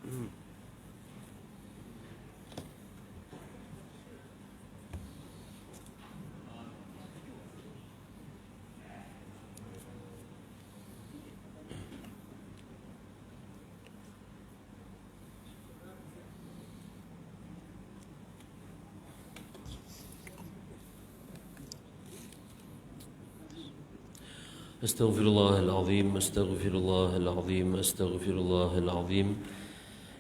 أستغفر الله العظيم أستغفر الله العظيم أستغفر الله العظيم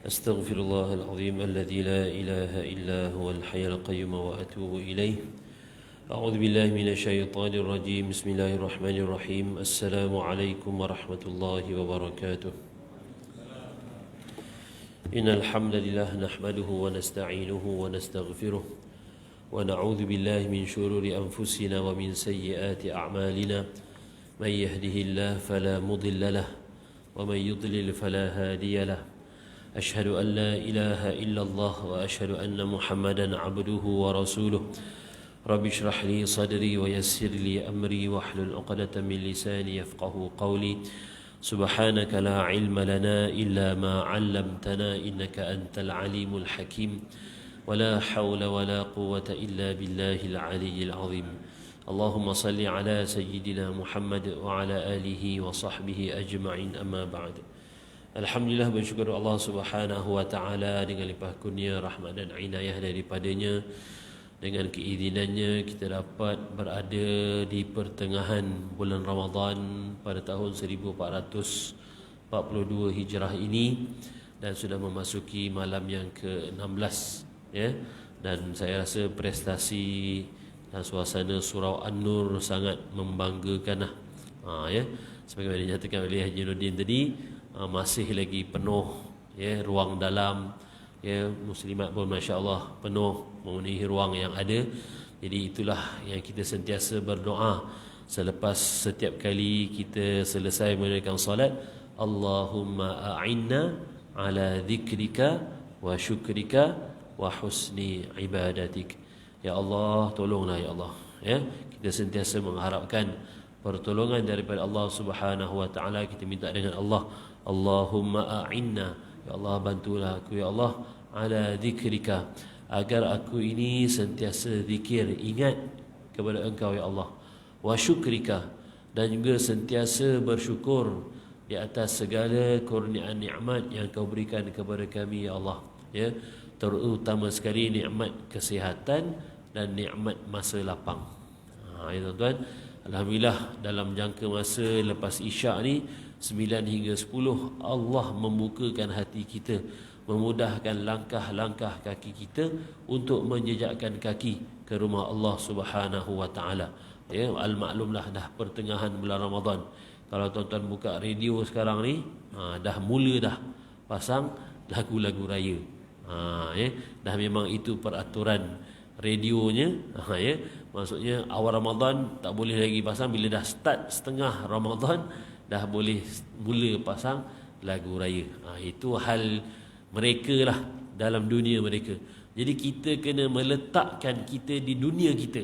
أستغفر الله العظيم الذي لا إله إلا هو الحي القيوم وأتوب إليه. أعوذ بالله من الشيطان الرجيم. بسم الله الرحمن الرحيم. السلام عليكم ورحمة الله وبركاته. إن الحمد لله نحمده ونستعينه ونستغفره ونعوذ بالله من شرور أنفسنا ومن سيئات أعمالنا. من يهده الله فلا مضل له ومن يضلل فلا هادي له. أشهد أن لا إله إلا الله وأشهد أن محمدا عبده ورسوله. رب اشرح لي صدري ويسر لي أمري واحلل عقدة من لساني يفقه قولي. سبحانك لا علم لنا إلا ما علمتنا إنك أنت العليم الحكيم. ولا حول ولا قوة إلا بالله العلي العظيم. اللهم صل على سيدنا محمد وعلى آله وصحبه أجمعين. أما بعد. Alhamdulillah, bersyukur Allah Subhanahu wa taala dengan limpah kurnia, rahmat dan inayah daripadanya. Dengan keizinannya kita dapat berada di pertengahan bulan Ramadan pada tahun 1442 Hijrah ini dan sudah memasuki malam yang ke-16 ya. Dan saya rasa prestasi dan suasana surau An-Nur sangat membanggakan ya. Sebagaimana dinyatakan oleh Haji Nuruddin tadi, masih lagi penuh ya ruang dalam ya, muslimat pun masya-Allah penuh memenuhi ruang yang ada. Jadi itulah yang kita sentiasa berdoa selepas setiap kali kita selesai menunaikan solat, Allahumma a'inna ala dzikrika wa syukrika wa husni ibadatik. Ya Allah, tolonglah ya Allah ya. Kita sentiasa mengharapkan pertolongan daripada Allah Subhanahu wa taala. Kita minta dengan Allah, Allahumma a'inna, ya Allah bantulah aku ya Allah, ala dzikrika, agar aku ini sentiasa zikir, ingat kepada Engkau ya Allah, wa syukrika, dan juga sentiasa bersyukur di atas segala kurniaan nikmat yang Kau berikan kepada kami ya Allah ya. Terutama sekali nikmat kesihatan dan nikmat masa lapang. Ya tuan-tuan, alhamdulillah dalam jangka masa lepas Isyak ni 9 hingga 10 Allah membukakan hati kita, memudahkan langkah-langkah kaki kita untuk menjejakkan kaki ke rumah Allah Subhanahu wa taala. Ya, al-maklumlah dah pertengahan bulan Ramadan. Kalau tuan-tuan buka radio sekarang ni, dah mula dah pasang lagu-lagu raya. Ya, dah memang itu peraturan radionya ya. Maksudnya awal Ramadan tak boleh lagi pasang, bila dah start setengah Ramadan dah boleh mula pasang lagu raya. Itu hal mereka lah dalam dunia mereka. Jadi kita kena meletakkan kita di dunia kita.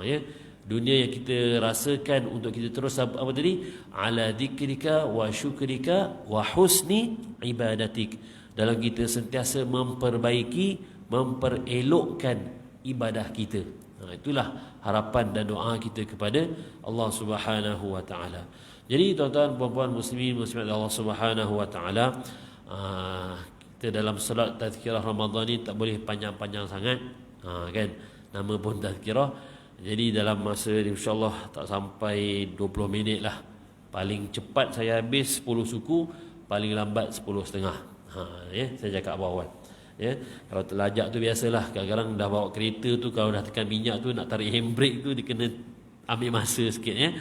Ya, dunia yang kita rasakan untuk kita terus apa tadi? Ala dzikrika wa syukrika wa husni ibadatik. Dalam kita sentiasa memperbaiki, memperelokkan ibadah kita. Itulah harapan dan doa kita kepada Allah Subhanahu wa taala. Jadi tuan-tuan puan-puan muslimin muslimat Allah Subhanahu wa taala, kita dalam solat tazkirah Ramadan ni tak boleh panjang-panjang sangat. Kan? Nama pun tazkirah. Jadi dalam masa insya-Allah tak sampai 20 minit lah. Paling cepat saya habis 10 suku, paling lambat 10.30. Ya, saya cakap awal. Ya, kalau terlajak tu biasalah, kadang-kadang dah bawa kereta tu, kalau dah tekan minyak tu nak tarik handbrake tu dia kena ambil masa sikit ya.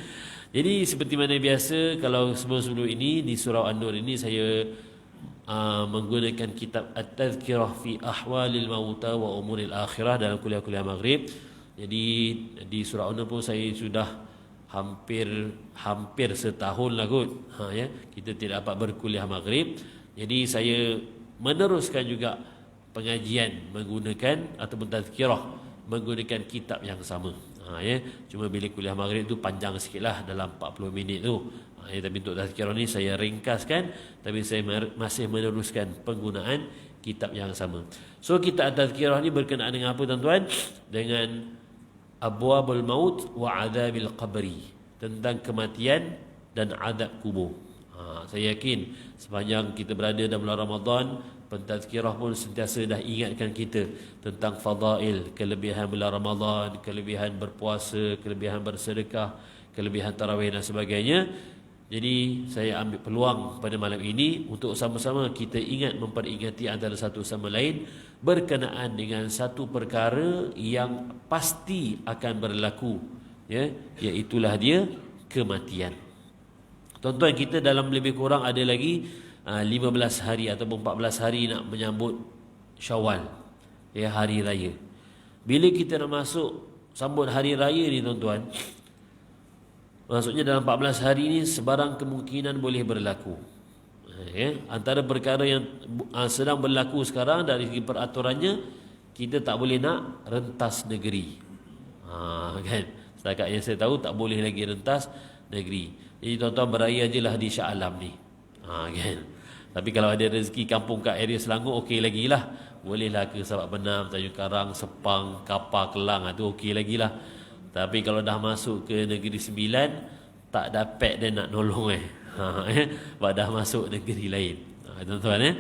Jadi seperti mana biasa, kalau sebelum-sebelum ini di surau An-Nur ini saya menggunakan kitab At-Tazkirah fi Ahwalil Mauta wa Umuril Akhirah dalam kuliah-kuliah Maghrib. Jadi di surau An-Nur pun saya sudah hampir setahun lah kot. Ya, kita tidak dapat berkuliah Maghrib. Jadi saya meneruskan juga pengajian menggunakan ataupun tazkirah menggunakan kitab yang sama. Ya, cuma bila kuliah Maghrib tu panjang sikitlah dalam 40 minit tu. Tapi untuk tazkirah ni saya ringkaskan, tapi saya masih meneruskan penggunaan kitab yang sama. So kitab tazkirah ni berkenaan dengan apa tuan-tuan? Dengan abwabul maut wa adzabil qabri, tentang kematian dan azab kubur. Saya yakin sepanjang kita berada dalam bulan Ramadan, pentazkirah pun sentiasa dah ingatkan kita tentang fadail, kelebihan bulan Ramadan, kelebihan berpuasa, kelebihan bersedekah, kelebihan tarawih dan sebagainya. Jadi saya ambil peluang pada malam ini untuk sama-sama kita ingat memperingati antara satu sama lain berkenaan dengan satu perkara yang pasti akan berlaku, ya, iaitulah dia kematian. Tuan-tuan, kita dalam lebih kurang ada lagi 15 hari ataupun 14 hari nak menyambut Syawal, ya, hari raya. Bila kita nak masuk sambut hari raya ni tuan-tuan, maksudnya dalam 14 hari ni sebarang kemungkinan boleh berlaku. Ya, antara perkara yang sedang berlaku sekarang dari segi peraturannya, kita tak boleh nak rentas negeri. Kan? Setakat yang saya tahu tak boleh lagi rentas negeri. Jadi tuan-tuan beraya je lah di Shah Alam ni. Kan? Tapi kalau ada rezeki kampung kat area Selangor, okey lagi lah. Boleh lah ke Sabak Benam, Tanjung Karang, Sepang, Kapar, Kelang, tu okey lagi lah. Tapi kalau dah masuk ke Negeri Sembilan, tak dapat dia nak nolong sebab dah masuk negeri lain. Tuan-tuan,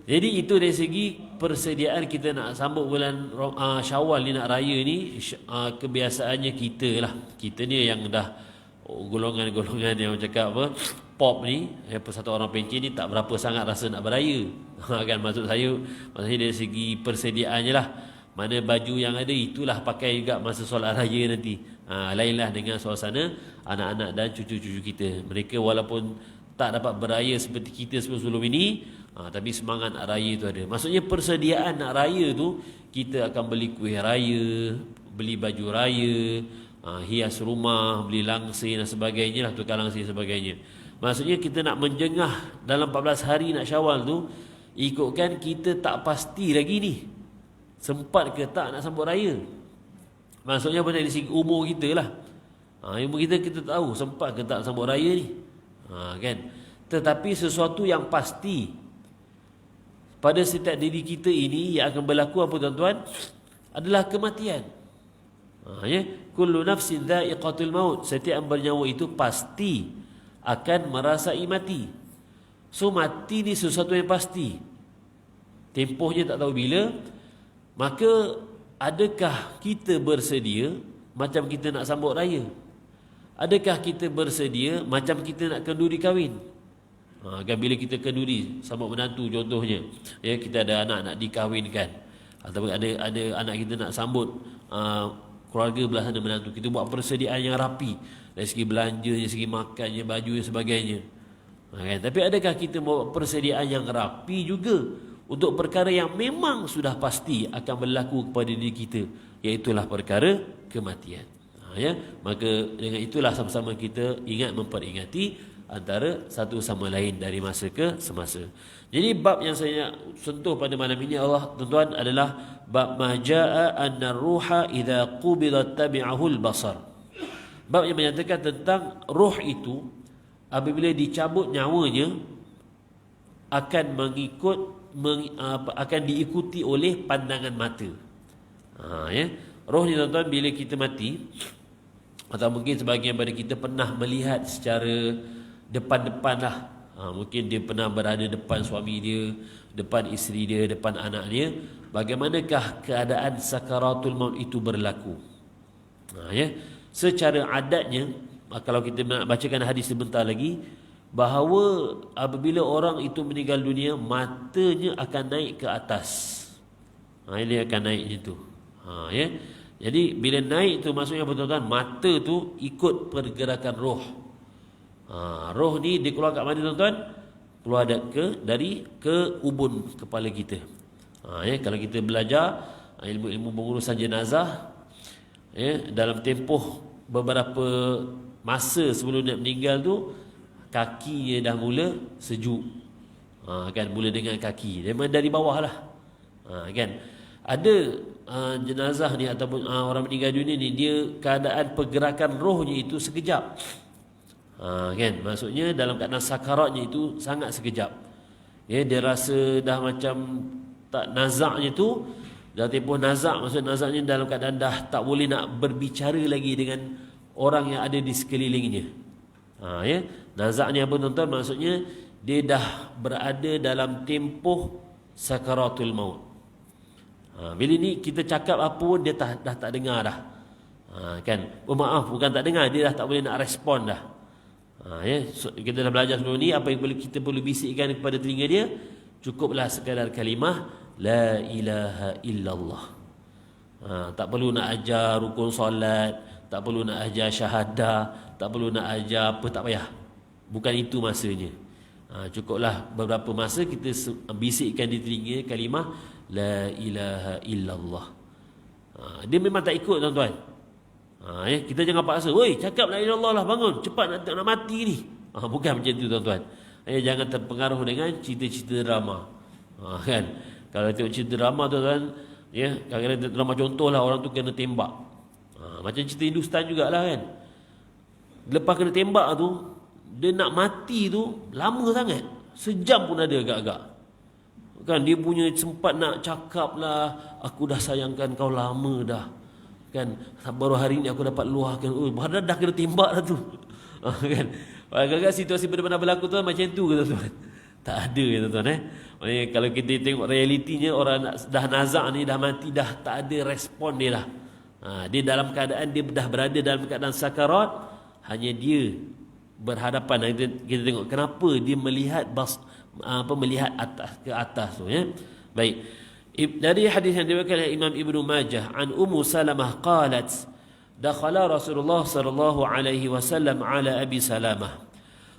jadi itu dari segi persediaan kita nak sambut bulan Syawal ni, nak raya ni. Kebiasaannya kita lah, kita ni yang dah golongan-golongan yang cakap apa, pop ni, persatu orang Pencen ni tak berapa sangat rasa nak beraya. Kan, maksudnya dari segi persediaannya lah, mana baju yang ada itulah pakai juga masa solat raya nanti. Lainlah dengan suasana anak-anak dan cucu-cucu kita. Mereka walaupun tak dapat beraya seperti kita sebelum ini, tapi semangat nak raya tu ada. Maksudnya persediaan nak raya tu, kita akan beli kuih raya, beli baju raya, hias rumah, beli langsir dan sebagainya lah, tukar langsir dan sebagainya. Maksudnya kita nak menjengah dalam 14 hari nak Syawal tu, ikutkan kita tak pasti lagi ni sempat ke tak nak sambut raya. Maksudnya apa, dari segi umur kita lah. Umur kita tahu sempat ke tak sambut raya ni. Kan? Tetapi sesuatu yang pasti pada setiap diri kita ini yang akan berlaku apa tuan-tuan, adalah kematian. Ya, kullu nafsin dha'iqatul maut, setiap yang bernyawa itu pasti akan merasai mati. So mati ni sesuatu yang pasti, tempohnya tak tahu bila. Maka adakah kita bersedia macam kita nak sambut raya? Adakah kita bersedia macam kita nak kenduri kahwin? Kan bila kita kenduri sambut menantu contohnya, ya, kita ada anak nak dikahwinkan, ataupun ada anak kita nak sambut keluarga belah sana menantu, kita buat persediaan yang rapi dari segi belanjanya, segi makannya, baju dan sebagainya. Kan? Tapi adakah kita buat persediaan yang rapi juga untuk perkara yang memang sudah pasti akan berlaku kepada diri kita, iaitulah perkara kematian. Ya, maka dengan itulah sama-sama kita ingat memperingati antara satu sama lain dari masa ke semasa. Jadi bab yang saya sentuh pada malam ini tuan-tuan adalah bab majaa anna ruha idza qubidat tabi'ahu al-basar. Bab yang menyatakan tentang roh itu apabila dicabut nyawanya akan akan diikuti oleh pandangan mata. Ya, roh ni tuan-tuan bila kita mati, atau mungkin sebahagian daripada kita pernah melihat secara depan-depan lah. Mungkin dia pernah berada depan suami dia, depan isteri dia, depan anak dia. Bagaimanakah keadaan sakaratul maut itu berlaku? Ya, secara adatnya, kalau kita nak bacakan hadis sebentar lagi, bahawa apabila orang itu meninggal dunia, matanya akan naik ke atas. Ini akan naik macam tu. Ya. Jadi bila naik tu maksudnya apa tuan-tuan? Mata tu ikut pergerakan roh. Roh ni dia keluar kat mana tuan-tuan? Keluar dari ubun kepala kita. Ya, kalau kita belajar ilmu-ilmu pengurusan jenazah, ya, dalam tempoh beberapa masa sebelum dia meninggal tu, kakinya dah mula sejuk. Kan, mula dengan kaki. Memang dari bawah lah. Kan? Ada jenazah ni ataupun orang meninggal dunia ni, dia keadaan pergerakan rohnya itu sekejap. Kan, maksudnya dalam keadaan sakaratnya itu sangat sekejap. Ya, dia rasa dah macam tak nazaknya tu, dah tempoh nazak, maksud nazaknya dalam keadaan dah tak boleh nak berbicara lagi dengan orang yang ada di sekelilingnya. Ya, nazaknya apa tuan-tuan? Maksudnya dia dah berada dalam tempoh sakaratul maut. Bila ni kita cakap apa pun dia dah tak dengar dah. Kan, maaf, bukan tak dengar, dia dah tak boleh nak respon dah. Ya, so, kita dah belajar sebelum ni, apa yang kita perlu bisikkan kepada telinga dia, cukuplah sekadar kalimah la ilaha illallah. Tak perlu nak ajar rukun solat, tak perlu nak ajar syahadah, tak perlu nak ajar apa, tak payah. Bukan itu masanya. Cukuplah beberapa masa kita bisikkan di telinga kalimah la ilaha illallah. Dia memang tak ikut tuan-tuan. Ya, kita jangan paksa, "Oi, cakap la ilaha illallah lah, bangun, cepat nak mati ni." Bukan macam tu tuan-tuan. Jangan terpengaruh dengan cerita-cerita drama. Kan? Kalau tengok cerita drama tuan-tuan, ya, kadang-kadang drama contohlah orang tu kena tembak. Macam cerita Hindustan jugalah kan. Lepas kena tembak tu, dia nak mati tu lama sangat. Sejam pun ada agak-agak. Kan, dia punya sempat nak cakap lah, "Aku dah sayangkan kau lama dah. Kan, baru hari ni aku dapat luahkan." Padahal dah kena tembak dah tu. Kan, agak-agak situasi benar-benar berlaku tu macam tu ke tuan-tuan? Tak ada ya tuan-tuan. Maksudnya kalau kita tengok realitinya, orang dah nazak ni, dah mati, dah tak ada respon dia dah. Dia dalam keadaan dia dah berada dalam keadaan sakarat, hanya dia berhadapan. Kita tengok kenapa dia melihat melihat atas ke atas tu, ya. Baik. Dari hadis yang diriwayatkan oleh Imam Ibnu Majah an Ummu Salamah qalat dakhala Rasulullah sallallahu alaihi wasallam ala Abi Salamah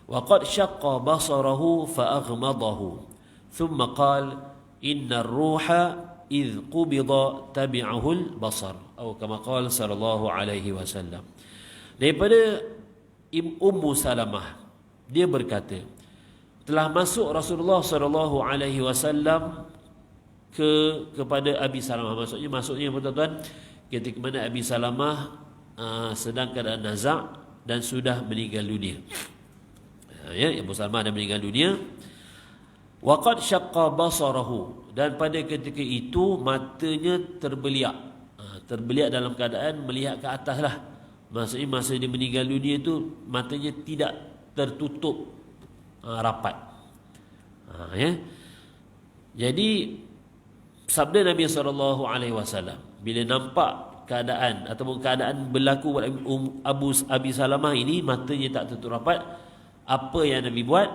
wa qad shaqqa basarahu fa aghmadahu thumma qala inna ar-ruha idh qubida tabi'ahu al-basar atau kama qala sallallahu alaihi wasallam. Daripada Ummu Salamah, dia berkata, telah masuk Rasulullah sallallahu alaihi wasallam kepada Abi Salamah. Maksudnya apa tuan-tuan? Ketika mana Abi Salamah sedang keadaan nazak dan sudah meninggal dunia. Ya, Abu Salamah dah meninggal dunia. Wa qad syaqqa basarahu, dan pada ketika itu matanya terbeliak. Terbeliak dalam keadaan melihat ke atas lah. Maksudnya masa dia meninggal dunia tu matanya tidak tertutup rapat. Ya. Jadi sabda Nabi SAW, bila nampak keadaan ataupun keadaan berlaku pada Abi Salamah ini, matanya tak tertutup rapat, apa yang Nabi buat?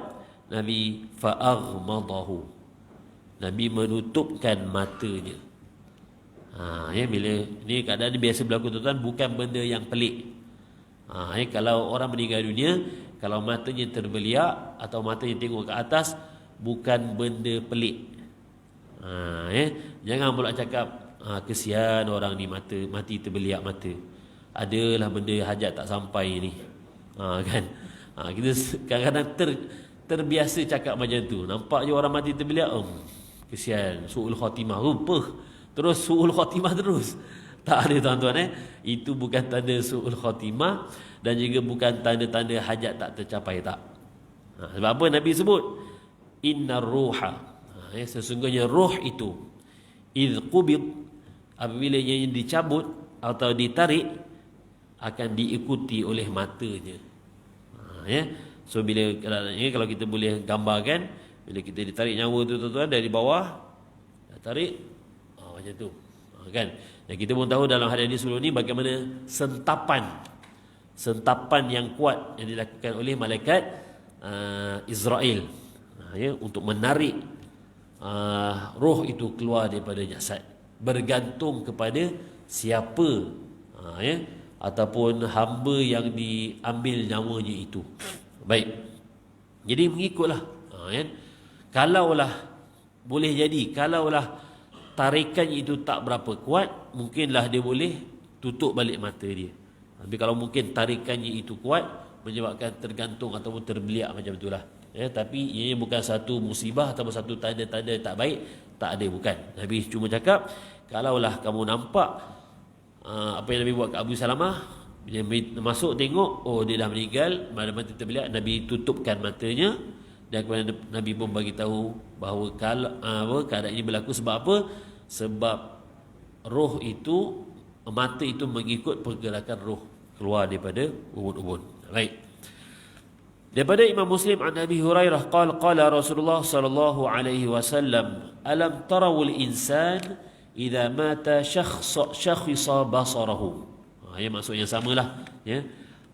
Nabi fa'aghmadahu, Nabi menutupkan matanya. Ya, bila ni keadaan ni biasa berlaku tuan-tuan, bukan benda yang pelik. Ya, kalau orang meninggal dunia, kalau matanya terbeliak atau matanya tengok ke atas, bukan benda pelik. Ya, jangan pula cakap kesian orang ni mati terbeliak mata. Adalah benda hajat tak sampai ni. Kan? Kita kadang-kadang terbiasa cakap macam tu. Nampak je orang mati terbeliak, kesian, su'ul khatimah. Terus su'ul khatimah terus. Tak ada tuan-tuan. Itu bukan tanda su'ul khatimah dan juga bukan tanda-tanda hajat tak tercapai, tak. Sebab apa Nabi sebut? Innar ruha, sesungguhnya roh itu idh qubid, apabila ia dicabut atau ditarik, akan diikuti oleh matanya. Ya. So bila kalau kita boleh gambarkan, bila kita ditarik nyawa tu tuan-tuan dari bawah, tarik macam tu. Kan? Dan kita pun tahu dalam hadis sebelum ni bagaimana sentapan yang kuat yang dilakukan oleh malaikat Israel, ya, untuk menarik roh itu keluar daripada jasad, bergantung kepada siapa ya, ataupun hamba yang diambil nyawanya itu. Baik, jadi mengikutlah ya. Kalaulah boleh jadi, kalaulah tarikan itu tak berapa kuat, mungkinlah dia boleh tutup balik mata dia. Tapi kalau mungkin tarikannya itu kuat, menyebabkan tergantung ataupun terbeliak macam itulah. Ya, tapi ini bukan satu musibah ataupun satu tanda-tanda tak baik, tak ada, bukan. Nabi cuma cakap, kalaulah kamu nampak apa yang Nabi buat ke Abu Salamah, Bila masuk tengok, oh dia dah meninggal, mata terbelit, Nabi tutupkan matanya, dan kemudian Nabi pun bagi tahu bahawa keadaan ini berlaku sebab apa? Sebab roh itu, mata itu mengikut pergerakan roh keluar daripada ubun-ubun. Baik. Daripada Imam Muslim an Abi Hurairah qala Rasulullah sallallahu alaihi wasallam, alam tarawul insan idza mata syakhisa basarahu. Ya, maksudnya samalah, ya.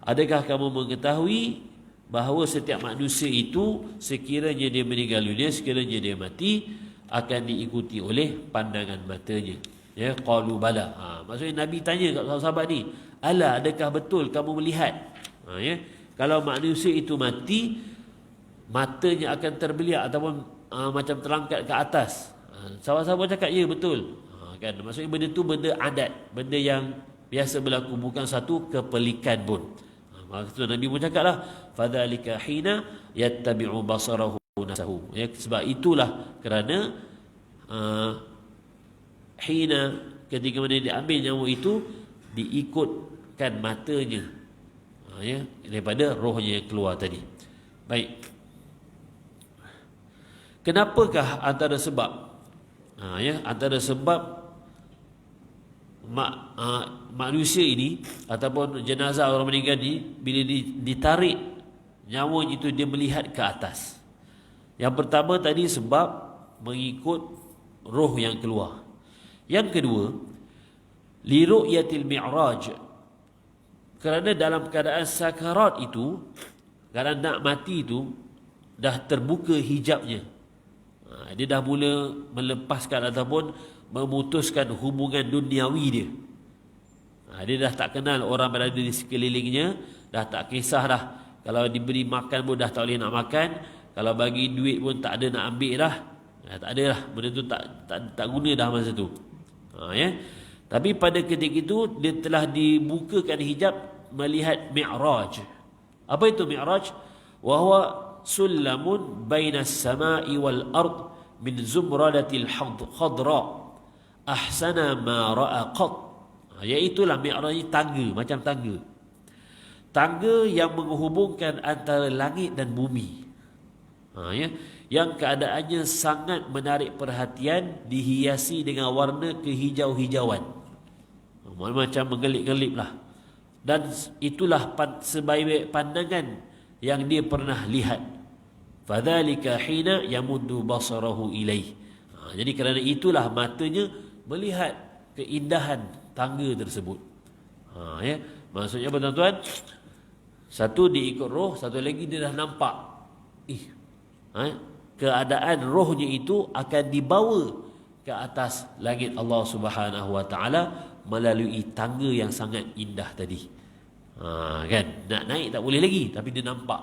Adakah kamu mengetahui bahawa setiap manusia itu sekiranya dia meninggal dunia, sekiranya dia mati, akan diikuti oleh pandangan matanya. Ya, qalu bala. Maksudnya Nabi tanya kat sahabat ni, ala, adakah betul kamu melihat? Ya, kalau manusia itu mati, matanya akan terbeliak ataupun macam terangkat ke atas. Sahabat-sahabat cakap, ya betul. Kan? Maksudnya benda tu benda adat, benda yang biasa berlaku, bukan satu kepelikan pun. Maksudnya Nabi pun cakap lah, fadzalika hina yattabi'u basarahu nafsahu. Ya, sebab itulah kerana hina, ketika mana diambil nyawa itu, diikutkan matanya, ya, daripada rohnya yang keluar tadi. Baik. Kenapakah antara sebab? Ya, antara sebab manusia ini ataupun jenazah orang meninggal ni, bila ditarik nyawanya itu, dia melihat ke atas. Yang pertama tadi sebab mengikut roh yang keluar. Yang kedua, li ru'yatil mi'raj, kerana dalam keadaan sakarat itu, keadaan nak mati itu, dah terbuka hijabnya. Dia dah mula melepaskan ataupun memutuskan hubungan duniawi dia. Dia dah tak kenal orang berada di sekelilingnya, dah tak kisah dah. Kalau diberi makan pun dah tak boleh nak makan, kalau bagi duit pun tak ada nak ambil dah. Tak ada lah, benda tu tak guna dah masa tu. Ya. Tapi pada ketika itu dia telah dibukakan hijab, melihat mi'raj. Apa itu mi'raj? Wa huwa sullamun bainas sama'i wal ard min zumradatil khadra ahsana ma ra'a qat. Iaitulah mi'raj, tangga, macam tangga. Tangga yang menghubungkan antara langit dan bumi. Ya, yang keadaannya sangat menarik perhatian, dihiasi dengan warna kehijau-hijauan. Macam menggelip-gelip lah. Dan itulah sebaik-baik pandangan yang dia pernah lihat. Fadzalika hina yamuddu basarahu ilaih. Jadi kerana itulah matanya melihat keindahan tangga tersebut. Ya, maksudnya apa tuan-tuan? Satu diikut roh, satu lagi dia dah nampak. Keadaan rohnya itu akan dibawa ke atas langit Allah Subhanahu wa taala melalui tangga yang sangat indah tadi. Kan, nak naik tak boleh lagi, tapi dia nampak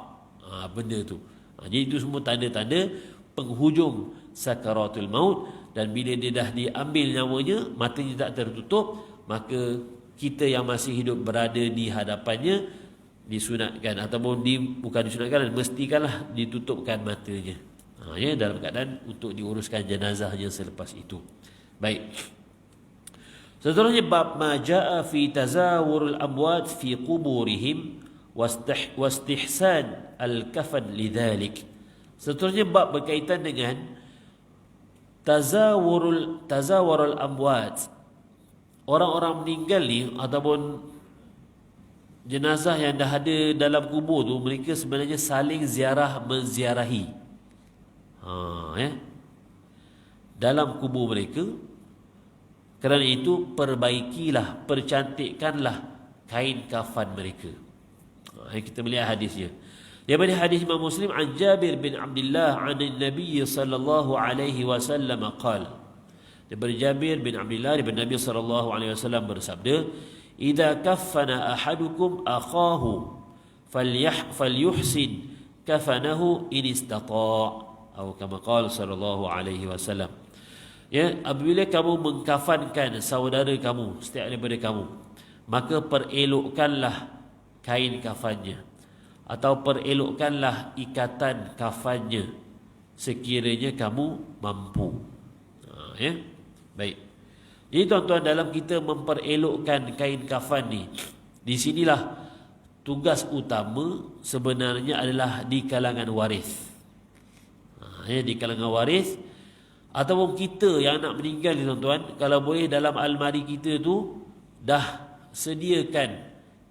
benda tu. Jadi itu semua tanda-tanda penghujung sakaratul maut. Dan bila dia dah diambil nyawanya, matanya tak tertutup, maka kita yang masih hidup berada di hadapannya disunatkan ataupun bukan disunatkan, mestikanlah ditutupkan matanya. Ya, dalam keadaan untuk diuruskan jenazahnya selepas itu. Baik. Seterusnya bab ma jaa fi tazawurul amwat fi quburihim wastihsan al-kafan lidzalik. Seterusnya bab berkaitan dengan tazawurul amwat. Orang-orang meninggal ni ataupun jenazah yang dah ada dalam kubur tu, mereka sebenarnya saling menziarahi. Ya. Dalam kubur mereka. Kerana itu perbaikilah, percantikkanlah kain kafan mereka. Kita melihat hadisnya. Daripada hadis Imam Muslim an Jabir bin Abdullah an Nabi sallallahu alaihi wasallam qala. Daripada Jabir bin Abdullah daripada Nabi sallallahu alaihi wasallam bersabda, "Idza kaffana ahadukum akhahu falyuhsin kafanahu in istata'." Atau kama qala sallallahu alaihi wasallam. Ya, apabila kamu mengkafankan saudara kamu, setiap daripada kamu, maka perelokkanlah kain kafannya atau perelokkanlah ikatan kafannya sekiranya kamu mampu. Ya. Baik. Jadi tuan-tuan, dalam kita memperelokkan kain kafan ni, Di sinilah tugas utama sebenarnya adalah di kalangan waris. Di kalangan waris ataupun kita yang nak meninggal ni tuan-tuan, kalau boleh dalam almari kita tu dah sediakan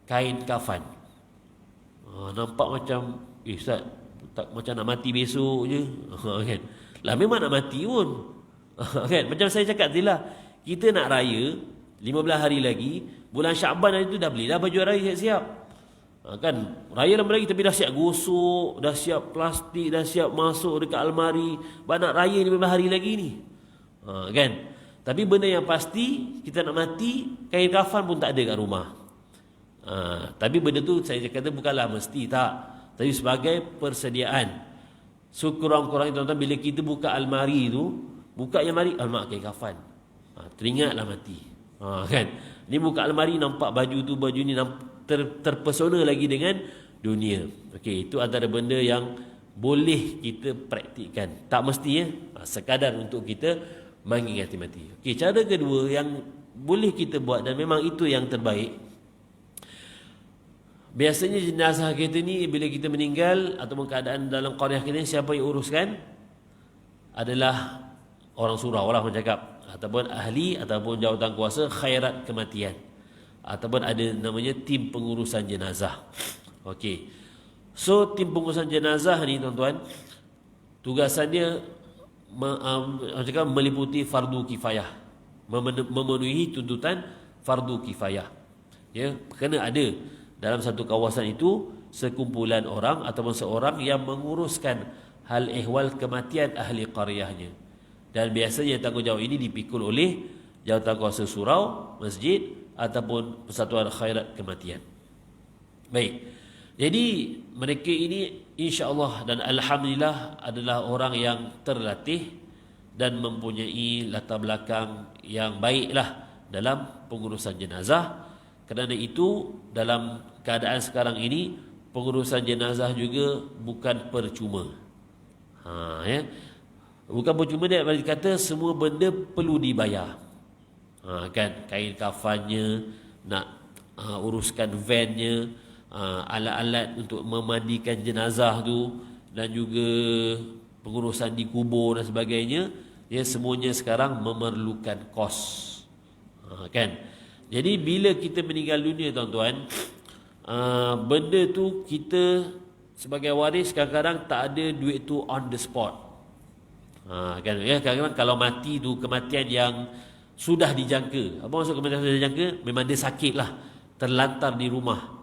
kain kafan. Nampak macam Ustaz, tak macam nak mati besok je. Kan? Lah memang nak mati pun. Kan? Macam saya cakap tadi lah, kita nak raya 15 hari lagi, bulan Syaban hari tu dah belilah baju raya siap-siap. Kan raya lama lagi tapi dah siap gosok, dah siap plastik, dah siap masuk dekat almari. Nak raya 15 hari lagi ni. Kan? Tapi benda yang pasti, kita nak mati, kain kafan pun tak ada kat rumah. Tapi benda tu saya kata bukanlah mesti, tak. Tapi sebagai persediaan. So kurang-kurangnya tuan-tuan, bila kita buka almari tu, buka almari, alamak kain kafan. Teringatlah mati. Kan? Ni buka almari nampak baju tu, baju ni terpesona lagi dengan dunia. Okey, itu antara benda yang boleh kita praktikkan. Tak mesti ya, sekadar untuk kita mengingati mati. Okey, cara kedua yang boleh kita buat dan memang itu yang terbaik. Biasanya jenazah kita ni bila kita meninggal ataupun keadaan dalam qaryah kita, siapa yang uruskan? Adalah orang surau lah orang cakap, ataupun ahli ataupun jawatan kuasa khairat kematian, ataupun ada namanya tim pengurusan jenazah. Okey. So tim pengurusan jenazah ni tuan-tuan, tugasannya cakap meliputi fardu kifayah, memenuhi tuntutan fardu kifayah. Ya, kena ada dalam satu kawasan itu sekumpulan orang ataupun seorang yang menguruskan hal ehwal kematian ahli qaryahnya. Dan biasanya tanggungjawab ini dipikul oleh jawatan kuasa surau, masjid ataupun persatuan khairat kematian. Baik. Jadi mereka ini insya-Allah dan alhamdulillah adalah orang yang terlatih dan mempunyai latar belakang yang baiklah dalam pengurusan jenazah. Kerana itu dalam keadaan sekarang ini pengurusan jenazah juga bukan percuma. Ya. Bukan percuma, dia kata semua benda perlu dibayar. Kan, kain kafannya, nak uruskan vannya, alat-alat untuk memandikan jenazah tu, dan juga pengurusan di kubur dan sebagainya, ya, semuanya sekarang memerlukan kos. Kan? Jadi bila kita meninggal dunia tuan-tuan, benda tu kita sebagai waris kadang-kadang tak ada duit tu on the spot. Kan, ya, kadang-kadang kalau mati tu kematian yang sudah dijangka. Apa maksud kematian sudah dijangka? Memang dia sakit lah, terlantar di rumah.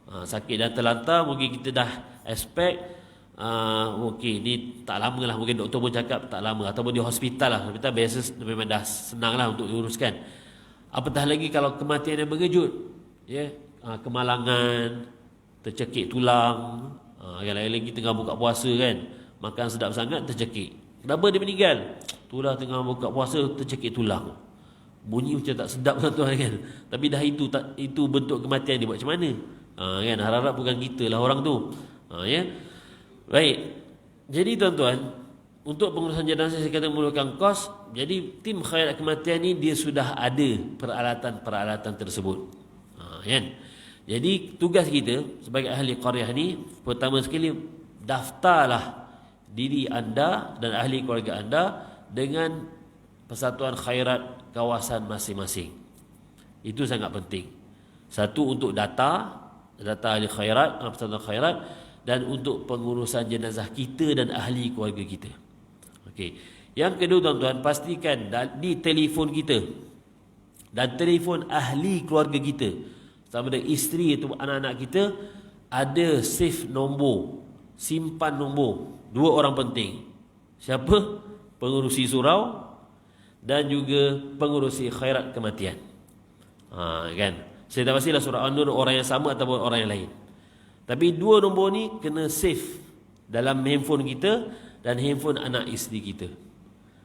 Sakit dan terlantar, mungkin kita dah expect okey, ni tak lama lah, mungkin doktor pun cakap tak lama, ataupun di hospital lah. Hospital biasa memang dah senang lah untuk diuruskan. Apatah lagi kalau kematian yang mengejut, ya, kemalangan, tercekik tulang, lagi tengah buka puasa kan, makan sedap sangat tercekik. Kenapa dia meninggal? Itulah tengah buka puasa tercekik tulang. Bunyi macam tak sedap tuan-tuan kan. Tapi dah itu bentuk kematian dia, buat macam mana? Kan, harap-harap bukan kita lah orang tu. Ya. Baik. Jadi tuan-tuan, untuk pengurusan jenazah saya kata memerlukan kos. Jadi tim khairat kematian ni dia sudah ada peralatan-peralatan tersebut. Kan? Jadi tugas kita sebagai ahli qaryah ni, pertama sekali daftarlah diri anda dan ahli keluarga anda dengan persatuan khairat kawasan masing-masing. Itu sangat penting. Satu, untuk data ahli khairat, persatuan khairat, dan untuk pengurusan jenazah kita dan ahli keluarga kita. Okey. Yang kedua tuan-tuan, pastikan di telefon kita dan telefon ahli keluarga kita, sama ada isteri atau anak-anak kita, ada save nombor, simpan nombor dua orang penting. Siapa? Pengurusi surau dan juga pengurusi khairat kematian. Kan? Saya tak pastilah surah An-Nur orang yang sama ataupun orang yang lain. Tapi dua nombor ni kena save dalam handphone kita dan handphone anak isteri kita.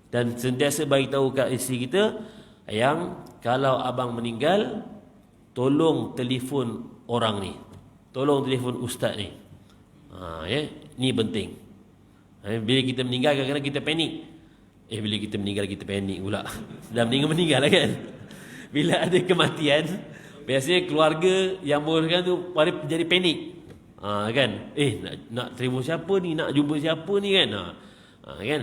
Dan sentiasa bagi tahu kat isteri kita, yang kalau abang meninggal, tolong telefon orang ni, tolong telefon ustaz ni. Ya, ni penting. Bila kita meninggal kadang-kadang kita panik. Bila kita meninggal kita panik pula. Dah meninggal lah kan. Bila ada kematian, biasanya keluarga yang menguruskan tu jadi panik. Kan? Nak terima siapa ni? Nak jumpa siapa ni kan? Kan?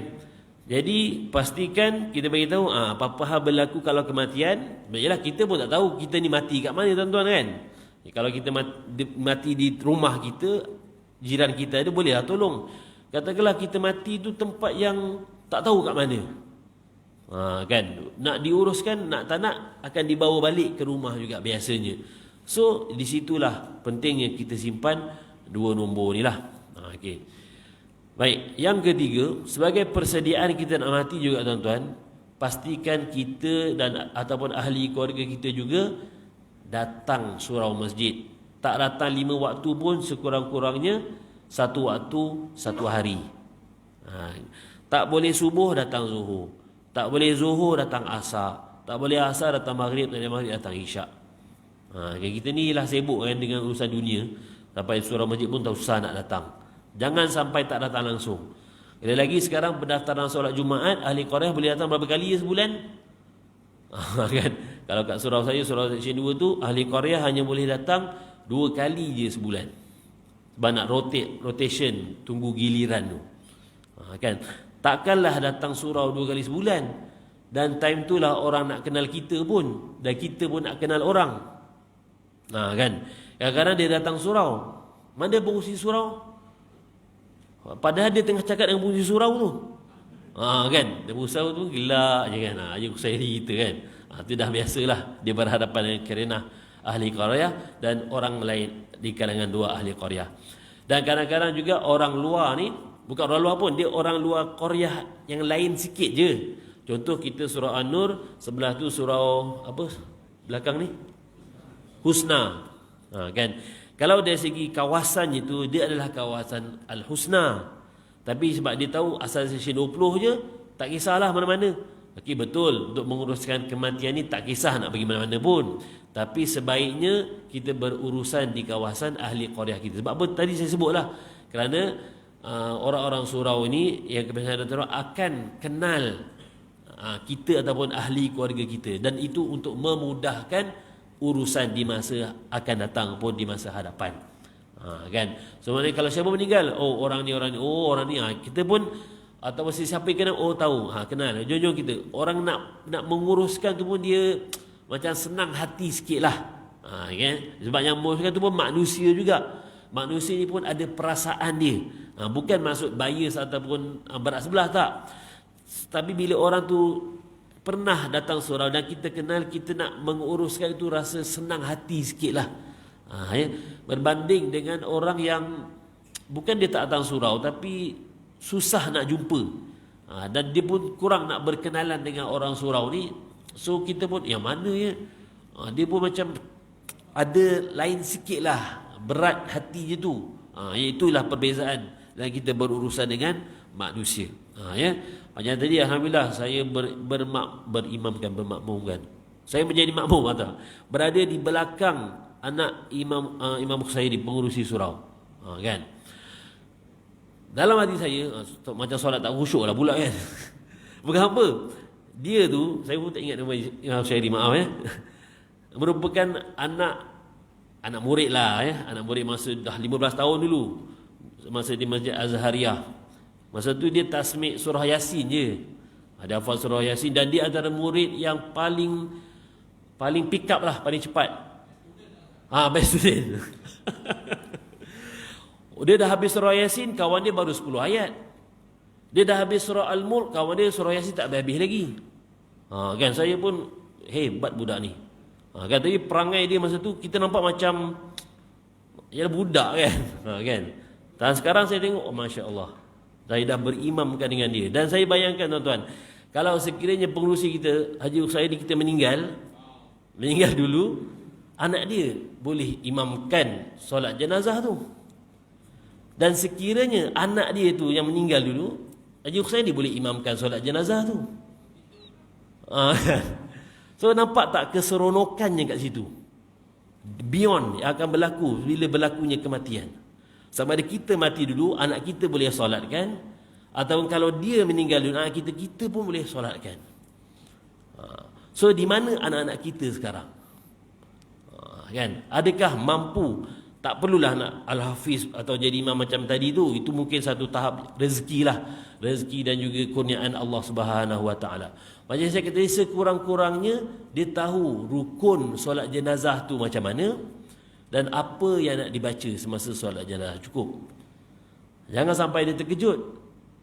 Jadi pastikan kita bagi tahu apa-apa hal berlaku kalau kematian, yalah kita pun tak tahu kita ni mati kat mana tuan-tuan kan. Kalau kita mati di rumah kita, jiran kita ada bolehlah tolong. Katakanlah kita mati tu tempat yang tak tahu kat mana. Kan, nak diuruskan, nak tak nak akan dibawa balik ke rumah juga biasanya. So di situlah pentingnya kita simpan dua nombor ni lah. Okey. Baik, yang ketiga, sebagai persediaan kita nak mati juga tuan-tuan, pastikan kita dan ataupun ahli keluarga kita juga datang surau masjid. Tak datang 5 waktu pun, sekurang-kurangnya 1 waktu 1 hari. Tak boleh subuh datang zuhur, tak boleh zuhur datang asar, tak boleh asar datang maghrib, tak boleh maghrib datang isyak. Kita ni lah sibuk kan dengan urusan dunia, sampai surau masjid pun tak susah nak datang. Jangan sampai tak datang langsung. Lagi sekarang pendaftaran solat Jumaat, ahli qaryah boleh datang berapa kali sebulan? Kan? Kalau kat surau saya, surau section 2 tu, ahli qaryah hanya boleh datang 2 kali je sebulan. Sebab nak rotation, tunggu giliran tu. Kan? Takkanlah datang surau 2 kali sebulan. Dan time tu lah orang nak kenal kita pun, dan kita pun nak kenal orang. Kan? Kadang-kadang dia datang surau, mana pengurusi surau? Padahal dia tengah cakap dengan pengurusi surau tu. Kan? Dia surau tu gelak je kan. Dia saya kita kan. Itu dah biasalah dia berhadapan dengan kerana ahli qaryah dan orang lain di kalangan dua ahli qaryah. Dan kadang-kadang juga orang luar ni, bukan orang luar pun, dia orang luar qaryah yang lain sikit je. Contoh kita surau An-Nur, sebelah tu surau apa belakang ni? Husna. Kan? Kalau dari segi kawasan itu, dia adalah kawasan Al-Husna. Tapi sebab dia tahu asal section 20 je, tak kisahlah mana-mana. Okey, betul, untuk menguruskan kematian ni tak kisah nak pergi mana-mana pun. Tapi sebaiknya kita berurusan di kawasan ahli qaryah kita. Sebab apa tadi saya sebutlah. Kerana orang-orang surau ini yang kebiasaan datang akan kenal kita ataupun ahli keluarga kita. Dan itu untuk memudahkan urusan di masa akan datang pun di masa hadapan. Kan? So maknanya kalau siapa meninggal, orang ni, kita pun atau siapa yang kenal, tahu, kenal, jom kita. Orang nak menguruskan tu pun dia macam senang hati sikit lah. Kan? Sebab yang menguruskan tu pun manusia juga. Manusia ni pun ada perasaan dia. Bukan maksud bias ataupun berat sebelah, tak. Tapi bila orang tu pernah datang surau dan kita kenal, kita nak menguruskan itu rasa senang hati sikit lah. Berbanding dengan orang yang bukan dia tak datang surau tapi susah nak jumpa, dan dia pun kurang nak berkenalan dengan orang surau ni. So kita pun yang mana ya, dia pun macam ada lain sikit lah, berat hati je tu. Itulah perbezaan dan kita berurusan dengan manusia. Macam tadi alhamdulillah saya bermakmumkan. Saya menjadi makmum atau berada di belakang anak Imam Khusairi, pengurusi surau. Kan? Dalam hati saya macam solat tak khusyuk lah pula kan. Bukan apa. Dia tu, saya pun tak ingat nama Imam Khusairi, maaf merupakan anak murid lah anak murid masa dah 15 tahun dulu. Masa di Masjid Azhariyah. Masa tu dia tasmik surah Yasin je. Ada hafal surah Yasin dan dia antara murid yang paling pick up lah, paling cepat. Best student. Dia dah habis surah Yasin, kawan dia baru 10 ayat. Dia dah habis surah Al-Mulk, kawan dia surah Yasin tak habis lagi. Kan saya pun hebat budak ni. Kan tadi perangai dia masa tu kita nampak macam budak kan. Kan. Dan sekarang saya tengok, Masya Allah, saya dah berimamkan dengan dia. Dan saya bayangkan tuan-tuan, kalau sekiranya pengurusi kita Haji Husaini kita meninggal dulu, anak dia boleh imamkan solat jenazah tu. Dan sekiranya anak dia tu yang meninggal dulu, Haji Husaini boleh imamkan solat jenazah tu. So nampak tak keseronokannya kat situ? Beyond yang akan berlaku bila berlakunya kematian. Sama ada kita mati dulu, anak kita boleh solatkan, ataupun kalau dia meninggal dulu, anak kita pun boleh solatkan. So di mana anak-anak kita sekarang? Kan? Adakah mampu? Tak perlulah nak al-hafiz atau jadi imam macam tadi tu. Itu mungkin satu tahap rezeki lah. Rezeki dan juga kurniaan Allah Subhanahu Wa Taala. Macam saya kata, sekurang-kurangnya dia tahu rukun solat jenazah tu macam mana dan apa yang nak dibaca semasa solat jenazah. Cukup. Jangan sampai dia terkejut.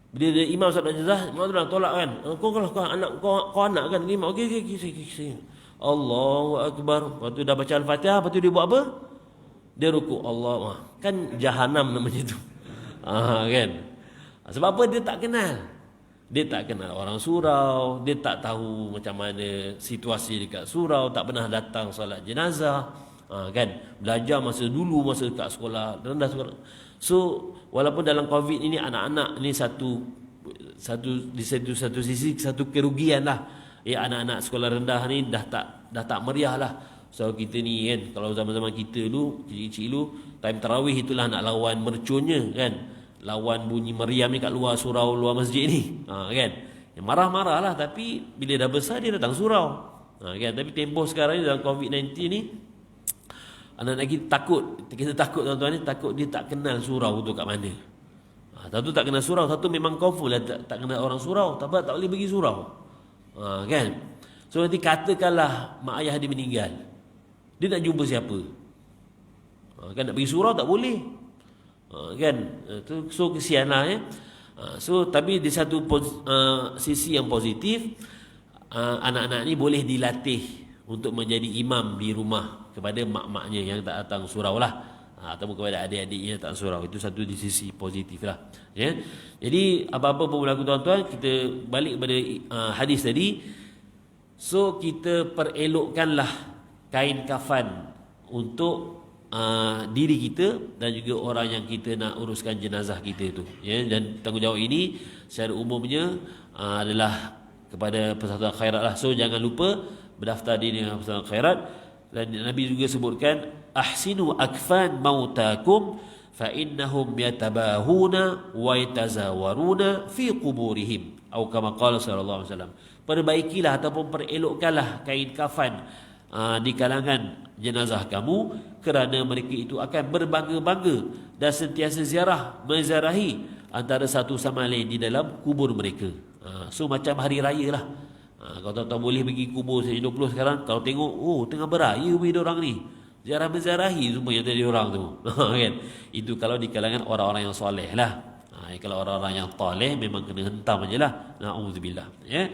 Bila dia imam solat jenazah, imam tu dah tolak kan. Kau anak kan imam. Okey. Allahu Akbar. Lepas tu dah baca Al-Fatihah, lepas tu dia buat apa? Dia rukuk. Allah. Kan jahanam namanya tu. Kan? Sebab apa? Dia tak kenal. Dia tak kenal orang surau. Dia tak tahu macam mana situasi dekat surau. Tak pernah datang solat jenazah. Kan? Belajar masa dulu, masa dekat sekolah rendah sekolah. So, walaupun dalam COVID ini anak-anak ni di satu sisi satu kerugian lah. Ya, anak-anak sekolah rendah ni dah tak meriah lah. So kita ni kan, kalau zaman-zaman kita dulu, kecil-kecil dulu, time tarawih itulah nak lawan mercunnya kan. Lawan bunyi meriam ni kat luar surau, luar masjid ni. Kan. Ya, marah-marah lah, tapi bila dah besar dia datang surau. Kan. Tapi tempoh sekarang ni dalam COVID-19 ni, anak-anak kita takut tuan-tuan ni, takut dia tak kenal surau tu kat mana. Satu tak kenal surau, satu memang confirm lah tak kenal orang surau, tak boleh pergi surau. Kan. So nanti katakanlah mak ayah dia meninggal, dia nak jumpa siapa? Kan nak pergi surau tak boleh. Kan. So kesianlah ya. So tapi di satu sisi yang positif, anak-anak ni boleh dilatih untuk menjadi imam di rumah kepada mak-maknya yang tak datang surau lah, ataupun kepada adik-adiknya tak surau. Itu satu di sisi positif lah ya. Jadi apa-apa pun berlaku tuan-tuan, kita balik kepada hadis tadi. So kita perelokkanlah kain kafan untuk diri kita dan juga orang yang kita nak uruskan jenazah kita itu ya. Dan tanggungjawab ini secara umumnya adalah kepada Persatuan Khairat lah. So jangan lupa berdaftar diri dengan Persatuan Khairat. Dan Nabi juga sebutkan, ahsinu akfan mautakum fa innahum yatabahuna wa yatazawaruna fi quburihim, atau kama qala sallallahu alaihi wasallam. Perbaikilah ataupun perelokkanlah kain kafan di kalangan jenazah kamu, kerana mereka itu akan berbangga-bangga dan sentiasa menziarahi antara satu sama lain di dalam kubur mereka. So macam hari raya lah. Kalau tuan-tuan boleh pergi kubur 20 sekarang, kalau tengok, tengah beraya dia orang ni, menziarahi semua yang tadi orang tu. Kan? Itu kalau di kalangan orang-orang yang soleh lah. Kalau orang-orang yang taleh memang kena hentam aje lah. Na'udzubillah ya.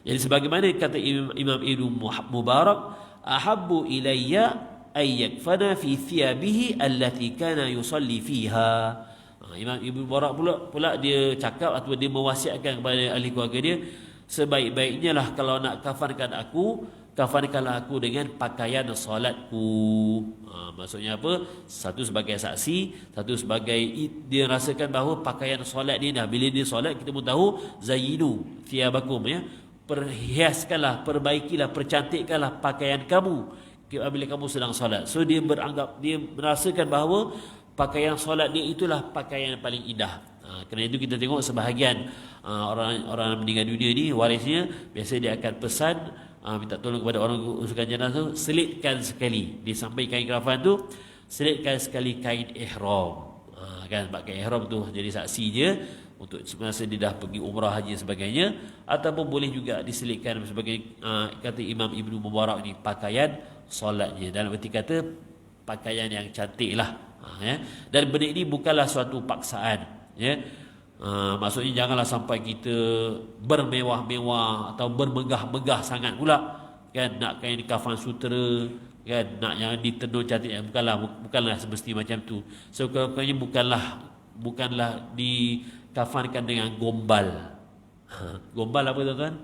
Jadi sebagaimana kata Imam Ibnu Mubarak, ahabbu ilayya ay yakfana fi thiyabihi allati kana yusalli fiha. Imam Ibnu Mubarak pula dia cakap atau dia mewasiatkan kepada ahli keluarga dia, sebaik-baiknya lah kalau nak kafankanlah aku dengan pakaian solatku. Maksudnya apa? Satu sebagai saksi, satu sebagai dia rasakan bahawa pakaian solat dia dah, bila dia solat kita pun tahu, zayyinu thiyabakum ya. Perhiaskanlah, perbaikilah, percantikkanlah pakaian kamu bila kamu sedang solat. So dia merasakan bahawa pakaian solat dia itulah pakaian yang paling indah. Kerana itu kita tengok sebahagian orang meninggal dunia ni, warisnya biasa dia akan pesan, minta tolong kepada orang uruskan jenazah, selitkan sekali di samping kain kafan tu, selitkan sekali kain ihram. Kan, sebab kain ihram tu jadi saksi je untuk semasa dia dah pergi umrah, haji dan sebagainya, ataupun boleh juga diselitkan sebagai kata Imam Ibnu Mubarak ni, pakaian solatnya, dalam erti kata pakaian yang cantik lah ya. Dan benda ini bukanlah suatu paksaan ya. Maksudnya janganlah sampai kita bermewah-mewah atau bermegah-megah sangat pula kan, nak kain kafan sutera kan, nak yang ditenun cantik, bukanlah semesti macam tu. So kalau bukanlah dikafankan dengan gombal. Gombal apa tuan-tuan?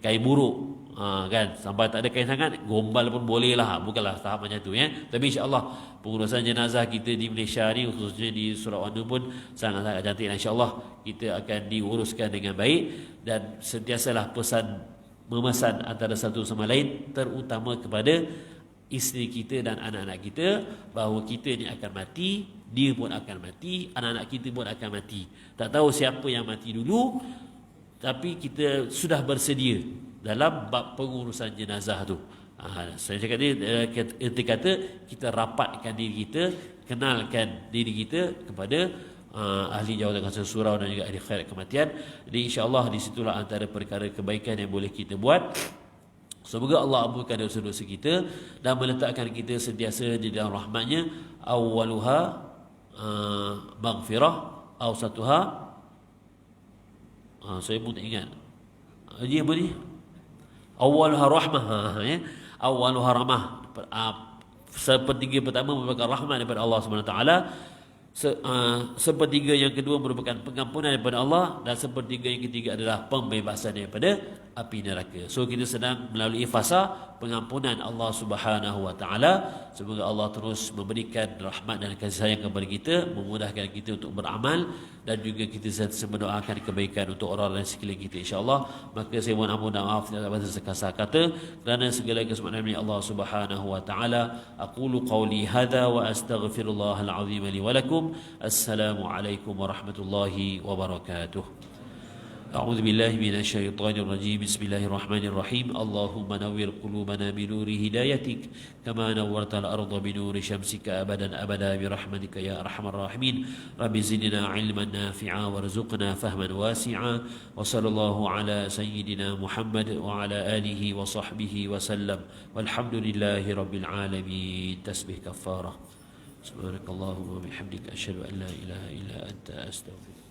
Kain buruk. Kan, sampai tak ada kain sangat, gombal pun boleh lah. Bukanlah tahap macam tu ya. Tapi insya-Allah pengurusan jenazah kita di Malaysia ni, khususnya di Sarawak pun sangat-sangat cantik. Insya-Allah kita akan diuruskan dengan baik, dan sentiasalah memesan antara satu sama lain, terutama kepada isteri kita dan anak-anak kita, bahawa kita ni akan mati, dia pun akan mati, anak-anak kita pun akan mati. Tak tahu siapa yang mati dulu, tapi kita sudah bersedia dalam bab pengurusan jenazah tu. Saya cakap ni erti kata kita rapatkan diri kita, kenalkan diri kita kepada ahli jawatan kasar surau dan juga ahli khairat kematian. Jadi insya-Allah di situlah antara perkara kebaikan yang boleh kita buat. Semoga Allah ampunkan dosa-dosa kita dan meletakkan kita sentiasa di dalam rahmat-Nya. Awwaluha maghfirah, awsatuha saya pun tak ingat. Apa ni? Awwaluha rahmah, ya. Awwaluha rahmah. Sepertiga pertama merupakan rahmat daripada Allah Subhanahu Wa Taala. Sepertiga yang kedua merupakan pengampunan daripada Allah, dan sepertiga yang ketiga adalah pembebasan daripada api neraka. So kita sedang melalui fasa pengampunan Allah Subhanahu Wa Taala. Semoga Allah terus memberikan rahmat dan kasih sayang kepada kita, memudahkan kita untuk beramal, dan juga kita sentiasa mendoakan kebaikan untuk orang-orang sekeliling kita, insya-Allah. Maka saya mohon ampun dan maaf atas sekasar kata, kerana segala kesempurnaan milik Allah Subhanahu Wa Taala. Aqulu qawli hadza wa astaghfirullahal azim li wa lakum. Assalamualaikum warahmatullahi wabarakatuh. أعوذ بالله من الشيطان الرجيم. بسم الله الرحمن الرحيم. اللهم نور قلوبنا بنور هدايتك كما نورت الأرض بنور شمسك أبدا أبدا برحمتك يا أرحم الراحمين. رب زدنا علما نافعا وارزقنا فهما واسعا. وصلى الله على سيدنا محمد وعلى آله وصحبه وسلم والحمد لله رب العالمين. تسبح كفارة. سبحانك اللهم وبحمدك أشهد أن لا إله إلا أنت أستغفرك.